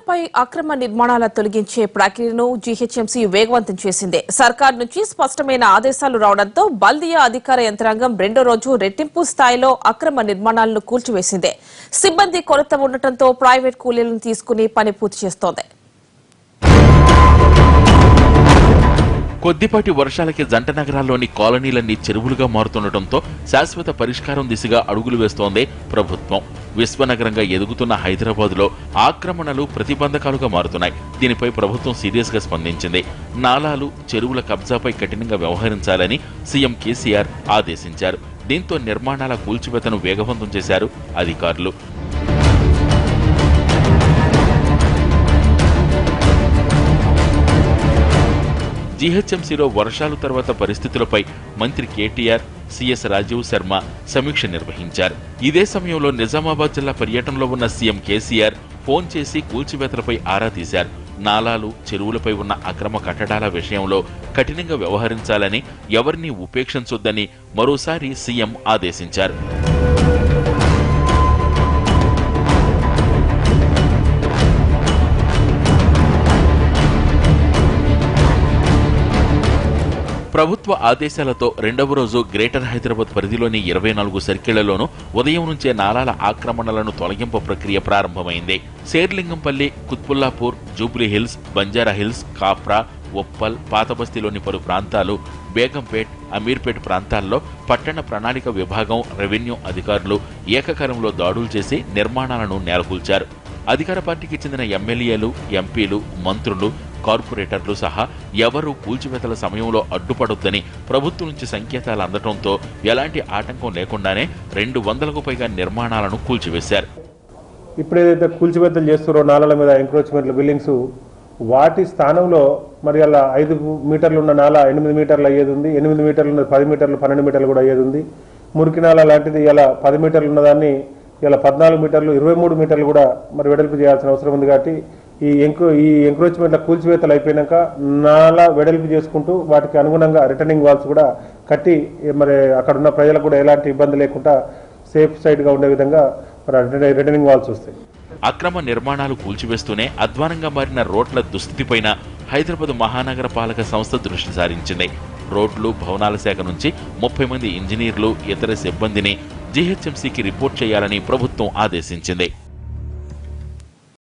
రోడ్లపై అక్రమ నిర్మాణాల తొలగించే ప్రక్రియను జీహెచ్ఎంసీ వేగవంతం చేసింది. సర్కార్ నుంచి స్పష్టమైన ఆదేశాలు రావడంతో బల్దియా అధికార యంత్రాంగం రెండో రోజు రెట్టింపు స్థాయిలో అక్రమ నిర్మాణాలను కూల్చివేసింది. సిబ్బంది కొరత ఉండటంతో ప్రైవేట్ కూలీలను తీసుకుని పని పూర్తి చేస్తోంది. కొద్దిపాటి వర్షాలకి జంట నగరాల్లోని కాలనీలన్నీ చెరువులుగా మారుతుండటంతో శాశ్వత పరిష్కారం దిశగా అడుగులు వేస్తోంది ప్రభుత్వం. విశ్వనగరంగా ఎదుగుతున్న హైదరాబాద్లో ఆక్రమణలు ప్రతిబంధకాలుగా మారుతున్నాయి. దీనిపై ప్రభుత్వం సీరియస్ గా స్పందించింది. నాలాలు, చెరువుల కబ్జాపై కఠినంగా వ్యవహరించాలని సీఎం కేసీఆర్ ఆదేశించారు. దీంతో నిర్మాణాల కూల్చివేతను వేగవంతం చేశారు అధికారులు. జీహెచ్ఎంసీలో వర్షాలు తర్వాత పరిస్థితులపై మంత్రి కేటీఆర్, సీఎస్ రాజీవ్ శర్మ సమీక్ష నిర్వహించారు. ఇదే సమయంలో నిజామాబాద్ జిల్లా పర్యటనలో ఉన్న సీఎం కేసీఆర్ ఫోన్ చేసి కూల్చివేతలపై ఆరా తీశారు. నాలాలు, చెరువులపై ఉన్న అక్రమ కట్టడాల విషయంలో కఠినంగా వ్యవహరించాలని, ఎవరినీ ఉపేక్షించొద్దని మరోసారి సీఎం ఆదేశించారు. ప్రభుత్వ ఆదేశాలతో రెండవ రోజు గ్రేటర్ హైదరాబాద్ పరిధిలోని 24 సర్కిళ్లలోనూ ఉదయం నుంచే నాలాల ఆక్రమణలను తొలగింపు ప్రక్రియ ప్రారంభమైంది. శేర్లింగంపల్లి, కుత్బుల్లాపూర్, జూబ్లీ హిల్స్, బంజారా హిల్స్, కాప్రా, ఉప్పల్, పాతబస్తీలోని పలు ప్రాంతాలు, బేగంపేట్, అమీర్పేట్ ప్రాంతాల్లో పట్టణ ప్రణాళిక విభాగం, రెవెన్యూ అధికారులు ఏకకాలంలో దాడులు చేసి నిర్మాణాలను నేలకూల్చారు. అధికార పార్టీకి చెందిన ఎమ్మెల్యేలు, ఎంపీలు, మంత్రులు, కార్పొరేటర్లు సహా ఎవరూ కూల్చివేతల సమయంలో అడ్డుపడొద్దని ప్రభుత్వం నుంచి సంకేతాలు అందడంతో ఎలాంటి ఆటంకం లేకుండానే 200కు పైగా నిర్మాణాలను కూల్చివేశారు. ఇప్పుడు ఏదైతే కూల్చివేతలు చేస్తారో నాలాల మీద ఎంక్రోచ్మెంట్ల బిల్డింగ్స్, వాటి స్థానంలో మరి అలా 5 మీటర్లు ఉన్న నాలా 8 మీటర్లు అయ్యేది ఉంది, 8 మీటర్లు ఉన్న 10 మీటర్లు, 12 మీటర్లు కూడా అయ్యేది ఉంది. మురికి నాలా లాంటిది ఇలా 10 మీటర్లు ఉన్నదాన్ని ఇలా 14 మీటర్లు, 23 మీటర్లు కూడా మరి వెడల్పు చేయాల్సిన అవసరం ఉంది. కాబట్టి ఈ ఎంక్రోచ్మెంట్ల కూల్చివేతలు అయిపోయినాక నాలా వెడల్పు చేసుకుంటూ వాటికి అనుగుణంగా రిటర్నింగ్ వాల్స్ కూడా కట్టి మరి అక్కడ ఉన్న ప్రజలకు కూడా ఎలాంటి ఇబ్బంది లేకుండా సేఫ్ సైడ్గా ఉండే విధంగా మరి రిటర్నింగ్ వాల్స్ వస్తాయి. అక్రమ నిర్మాణాలు కూల్చివేస్తూనే అధ్వానంగా మారిన రోడ్ల దుస్థితిపైన హైదరాబాద్ మహానగర పాలక సంస్థ దృష్టి సారించింది. రోడ్లు, భవనాల శాఖ నుంచి 30 మంది ఇంజనీర్లు, ఇతర సిబ్బందిని జీహెచ్ఎంసీకి రిపోర్ట్ చేయాలని ప్రభుత్వం ఆదేశించింది.